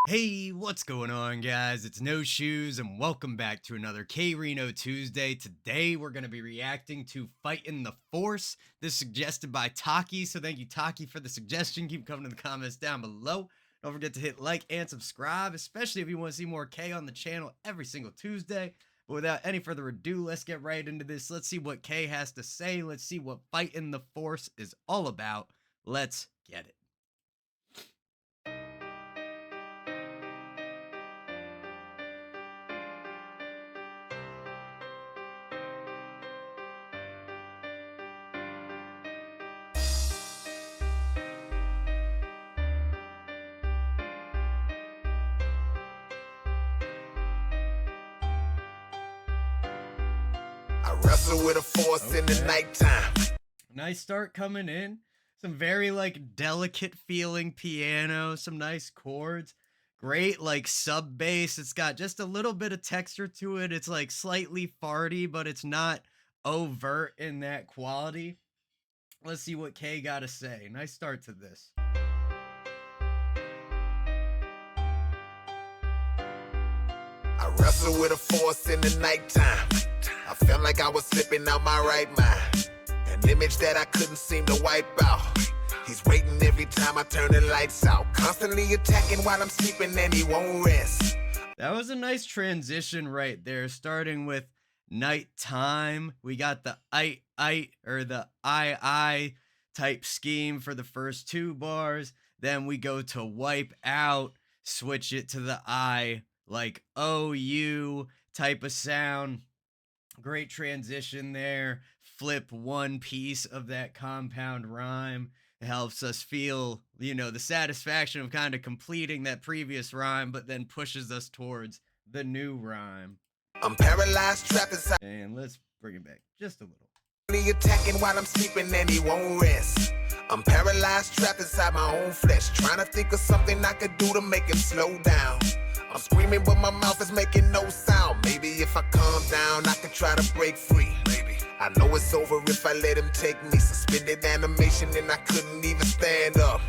Hey, what's going on, guys? It's No Shoes, and welcome back to another K-Rino Tuesday. Today, we're going to be reacting to Fightin' the Force. This is suggested by Taki, so thank you, Taki, for the suggestion. Keep coming in the comments down below. Don't forget to hit like and subscribe, especially if you want to see more K on the channel every single Tuesday. But without any further ado, let's get right into this. Let's see what K has to say. Let's see what Fightin' the Force is all about. Let's get it. I wrestle with a force in the nighttime. Nice start coming in. Some very delicate feeling piano, some nice chords. Great sub bass. It's got just a little bit of texture to it. It's like slightly farty, but it's not overt in that quality. Let's see what K got to say. Nice start to this. I wrestle with a force in the nighttime. I felt like I was slipping out my right mind. An image that I couldn't seem to wipe out. He's waiting every time I turn the lights out. Constantly attacking while I'm sleeping and he won't rest. That was a nice transition right there, starting with nighttime. We got the or the I type scheme for the first two bars. Then we go to wipe out, switch it to the I, like OU type of sound. Great transition there. Flip one piece of that compound rhyme. It helps us feel, the satisfaction of kind of completing that previous rhyme, but then pushes us towards the new rhyme. I'm paralyzed, trapped inside. And let's bring it back just a little. Attacking while I'm sleeping and he won't rest. I'm paralyzed, trapped inside my own flesh. Trying to think of something I could do to make him slow down. I'm screaming but my mouth is making no sound. Maybe if I calm down I could try to break free. Maybe I know it's over if I let him take me. Suspended animation and I couldn't even stand up.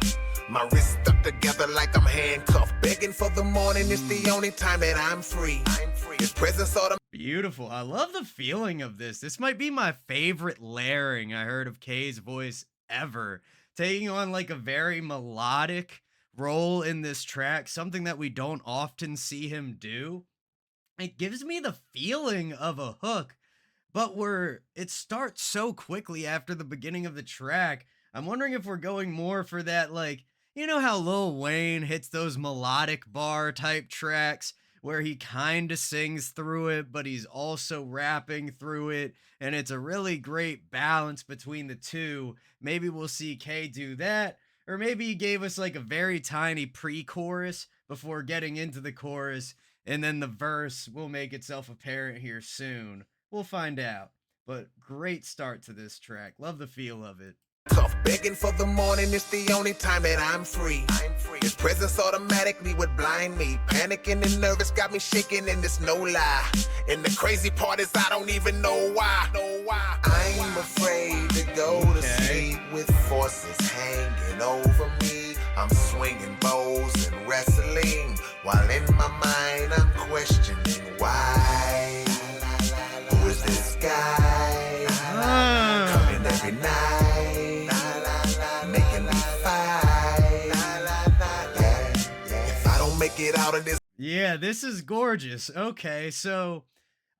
My wrists stuck together like I'm handcuffed. Begging for the morning, it's the only time that I'm free. His presence ought to... Beautiful. I love the feeling of this. This might be my favorite layering I heard of K's voice ever. Taking on like a very melodic role in this track, something that we don't often see him do. It gives me the feeling of a hook, but it starts so quickly after the beginning of the track. I'm wondering if we're going more for that, how Lil Wayne hits those melodic bar type tracks where he kind of sings through it, but he's also rapping through it, and it's a really great balance between the two. Maybe we'll see K do that. Or maybe he gave us like a very tiny pre-chorus before getting into the chorus, and then the verse will make itself apparent here soon. We'll find out. But great start to this track. Love the feel of it. Tough, begging for the morning, it's the only time that I'm free. His presence automatically would blind me. Panicking and nervous got me shaking, and it's no lie. And the crazy part is I don't even know why. I'm afraid to go to sleep with forces hanging over me. I'm swinging bows and wrestling, while in my mind I'm questioning why. Who is this guy? Coming every night, making me fight. If I don't make it out of this... Yeah, this is gorgeous. Okay, so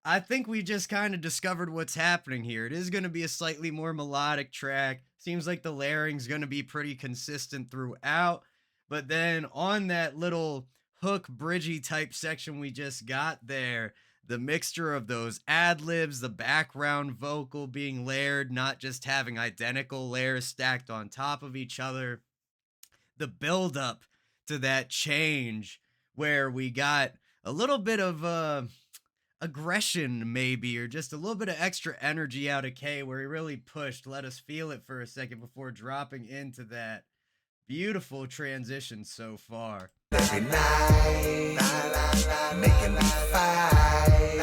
I think we just kind of discovered what's happening here. It is going to be a slightly more melodic track. Seems like the layering's going to be pretty consistent throughout. But then on that little hook bridgey type section we just got there, the mixture of those ad-libs, the background vocal being layered, not just having identical layers stacked on top of each other. The build-up to that change where we got a little bit of aggression maybe, or just a little bit of extra energy out of K, where he really pushed, let us feel it for a second before dropping into that. Beautiful transition so far. Every night, making me fight.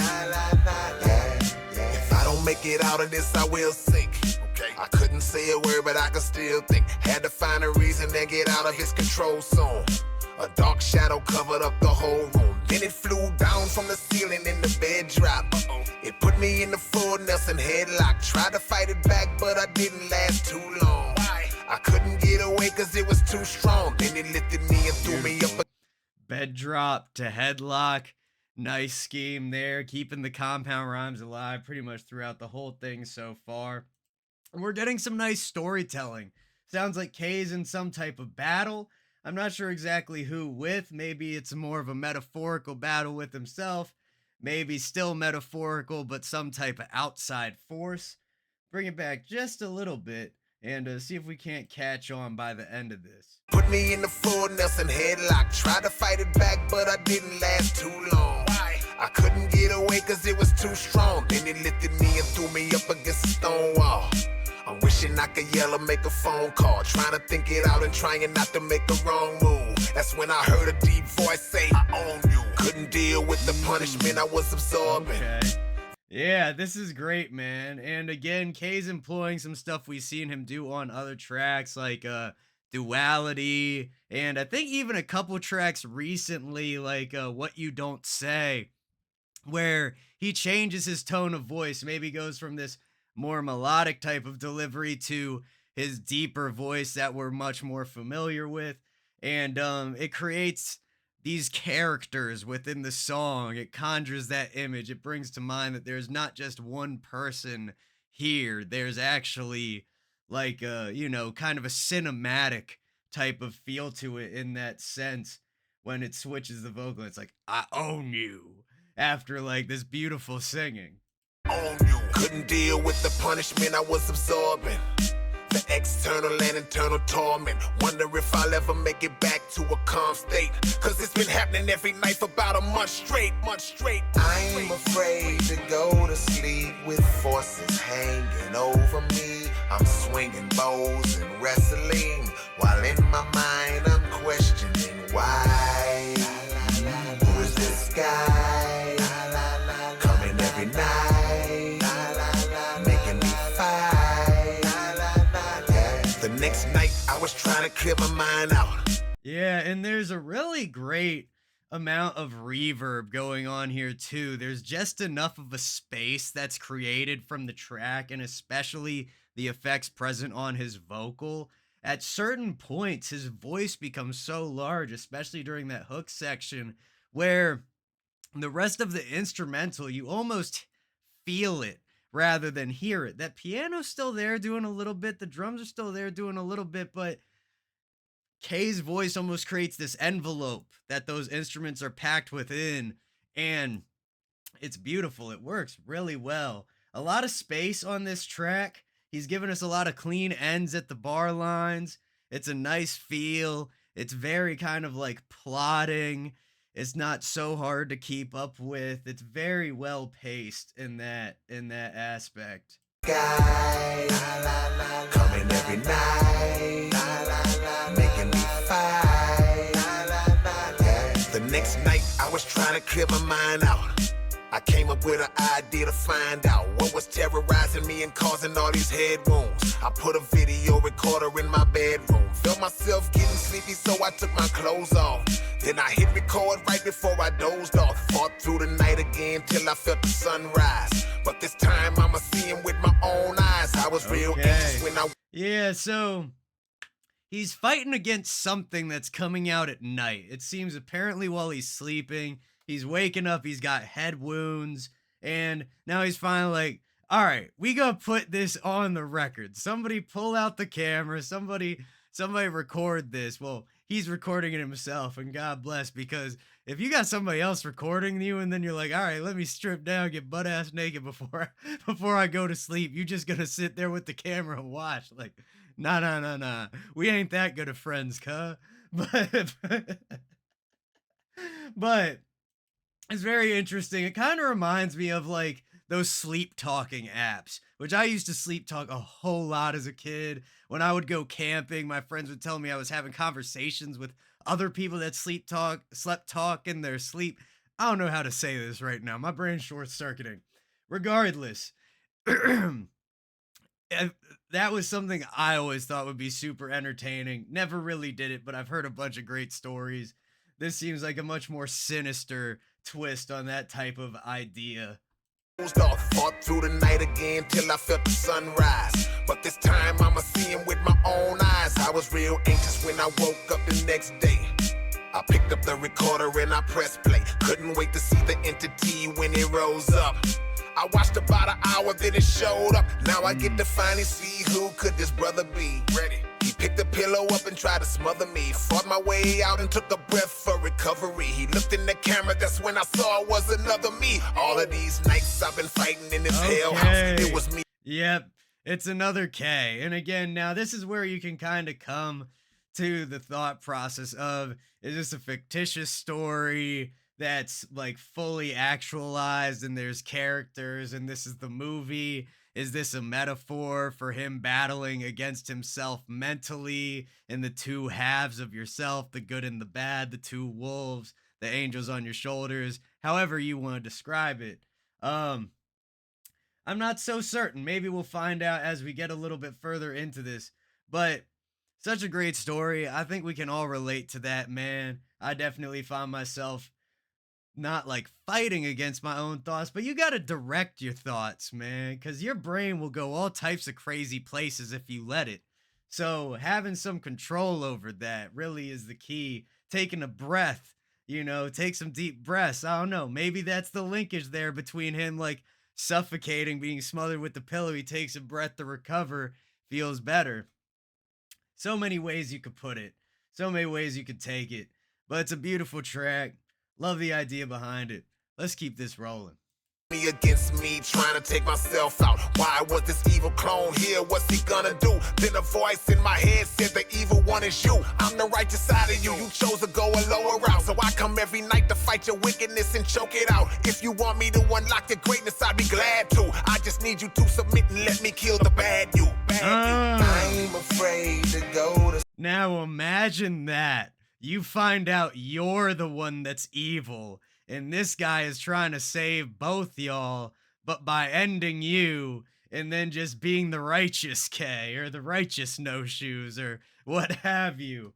If I don't make it out of this, I will sink. Okay. I couldn't say a word, but I could still think. Had to find a reason to get out of his control zone. A dark shadow covered up the whole room. Then it flew down from the ceiling and the bed dropped. It put me in the full Nelson headlock. Tried to fight it back, but I didn't last too long. I couldn't get away cause it was too strong. Then it lifted me and threw me up. Bed drop to headlock. Nice scheme there, keeping the compound rhymes alive pretty much throughout the whole thing so far. And we're getting some nice storytelling. Sounds like Kay's in some type of battle. I'm not sure exactly who with. Maybe it's more of a metaphorical battle with himself. Maybe still metaphorical, but some type of outside force. Bring it back just a little bit and see if we can't catch on by the end of this. Put me in the full Nelson headlock. Tried to fight it back, but I didn't last too long. I couldn't get away cause it was too strong. Then it lifted me and threw me up against a stone wall. I'm wishing I could yell or make a phone call. Trying to think it out and trying not to make the wrong move. That's when I heard a deep voice say, I own you. Couldn't deal with the punishment I was absorbing. Okay. Yeah, this is great, man. And again, Kay's employing some stuff we've seen him do on other tracks like Duality, and I think even a couple tracks recently like What You Don't Say, where he changes his tone of voice, maybe goes from this more melodic type of delivery to his deeper voice that we're much more familiar with. And it creates these characters within the song. It conjures that image. It brings to mind that there's not just one person here. There's actually like kind of a cinematic type of feel to it in that sense when it switches the vocal. It's like, I own you after like this beautiful singing. Own you. Couldn't deal with the punishment I was absorbing. The external and internal torment. Wonder if I'll ever make it back to a calm state. Cause it's been happening every night for about a month straight. I'm afraid to go to sleep with forces hanging over me. I'm swinging bows and wrestling, while in my mind I'm questioning why. Who is this guy? Coming every night, making me fight. The next night I was trying to clear my mind out. Yeah, and there's a really great amount of reverb going on here too. There's just enough of a space that's created from the track, and especially the effects present on his vocal. At certain points, his voice becomes so large, especially during that hook section, where the rest of the instrumental, you almost feel it rather than hear it. That piano's still there doing a little bit, the drums are still there doing a little bit, but Kay's voice almost creates this envelope that those instruments are packed within, and it's beautiful. It works really well. A lot of space on this track. He's given us a lot of clean ends at the bar lines. It's a nice feel. It's very kind of like plodding. It's not so hard to keep up with. It's very well paced in that aspect. Guy, coming every night, making me fight. The next night I was trying to clear my mind out. I came up with an idea to find out what was terrorizing me and causing all these head wounds. I put a video recorder in my bedroom. Felt myself getting sleepy, so I took my clothes off. Then I hit record right before I dozed off. Fought through the night again till I felt the sunrise. But this time I'ma see him with my own eyes. I was real anxious when I... Yeah, so he's fighting against something that's coming out at night. It seems apparently while he's sleeping, he's waking up, he's got head wounds, and now he's finally like, all right, we gonna put this on the record. Somebody pull out the camera, somebody record this. Well, he's recording it himself, and God bless, because if you got somebody else recording you and then you're like, all right, let me strip down, get butt ass naked before I go to sleep, you just gonna sit there with the camera and watch. Like, nah. We ain't that good of friends, cuh. But it's very interesting. It kind of reminds me of like those sleep talking apps, which I used to sleep talk a whole lot as a kid. When I would go camping, my friends would tell me I was having conversations with other people that slept talk in their sleep. I don't know how to say this right now. My brain's short circuiting. Regardless, that was something I always thought would be super entertaining. Never really did it, but I've heard a bunch of great stories. This seems like a much more sinister twist on that type of idea. Off, fought through the night again till I felt the sunrise. But this time I'ma see him with my own eyes. I was real anxious when I woke up the next day. I picked up the recorder and I pressed play. Couldn't wait to see the entity when it rose up. I watched about an hour, then it showed up. Now I get to finally see who could this brother be. Ready? He picked the pillow up and tried to smother me. Fought my way out and took a breath for recovery. He looked in the camera, that's when I saw it was another me. All of these nights I've been fighting in this hell house. It was me. Yep, it's another K. And again, now this is where you can kind of come to the thought process of, is this a fictitious story that's like fully actualized and there's characters and this is the movie? Is this a metaphor for him battling against himself mentally in the two halves of yourself, the good and the bad, the two wolves, the angels on your shoulders, however you want to describe it? Um, I'm not so certain. Maybe we'll find out as we get a little bit further into this. But such a great story. I think we can all relate to that, man. I definitely found myself not like fighting against my own thoughts, but you got to direct your thoughts, man, because your brain will go all types of crazy places if you let it. So having some control over that really is the key. Taking a breath, take some deep breaths. I don't know. Maybe that's the linkage there between him like suffocating, being smothered with the pillow. He takes a breath to recover, feels better. So many ways you could put it, so many ways you could take it, but it's a beautiful track. Love the idea behind it. Let's keep this rolling. Me against me, trying to take myself out. Why was this evil clone here? What's he gonna do? Then a voice in my head said the evil one is you. I'm the righteous side of you. You chose to go a lower route. So I come every night to fight your wickedness and choke it out. If you want me to unlock your greatness, I'd be glad to. I just need you to submit and let me kill the bad you. I'm afraid to go to. Now imagine that. You find out you're the one that's evil, and this guy is trying to save both y'all, but by ending you and then just being the righteous K or the righteous no shoes or what have you.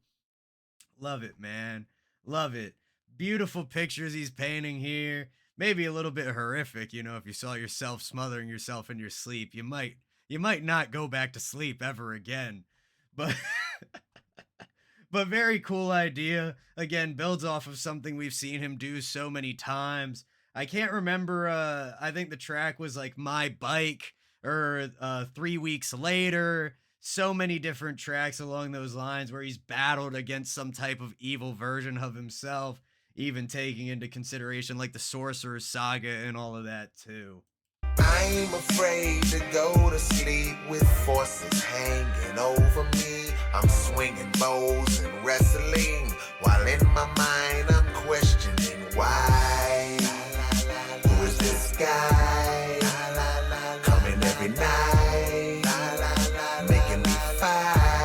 Love it, man. Love it. Beautiful pictures he's painting here. Maybe a little bit horrific, if you saw yourself smothering yourself in your sleep, you might not go back to sleep ever again. But but very cool idea. Again, builds off of something we've seen him do so many times. I can't remember, I think the track was like My Bike or 3 weeks later. So many different tracks along those lines where he's battled against some type of evil version of himself, even taking into consideration like the Sorcerer's Saga and all of that too. I'm afraid to go to sleep with forces hanging over me. I'm swinging bows and wrestling, while in my mind I'm questioning why. Who is this guy? Coming every night, making me fight.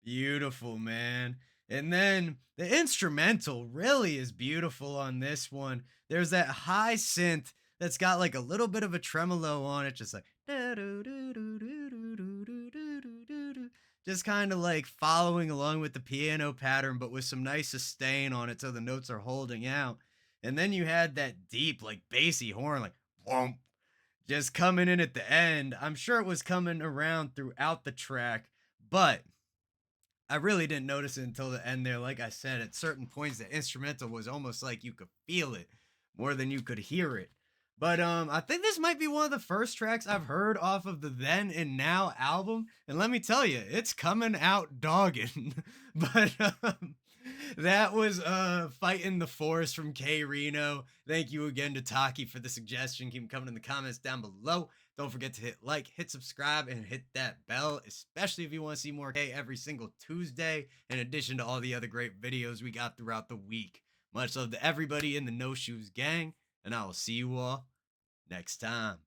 Beautiful, man. And then the instrumental really is beautiful on this one. There's that high synth that's got like a little bit of a tremolo on it, just like just kind of like following along with the piano pattern, but with some nice sustain on it so the notes are holding out. And then you had that deep, like bassy horn, like whomp, just coming in at the end. I'm sure it was coming around throughout the track, but I really didn't notice it until the end there. Like I said, at certain points, the instrumental was almost like you could feel it more than you could hear it. But I think this might be one of the first tracks I've heard off of the Then and Now album, and let me tell you, it's coming out dogging. But that was Fightin' the Force from K-Rino. Thank you again to Taki for the suggestion. Keep them coming in the comments down below. Don't forget to hit like, hit subscribe, and hit that bell, especially if you want to see more K every single Tuesday, in addition to all the other great videos we got throughout the week. Much love to everybody in the No Shoes gang, and I will see you all next time.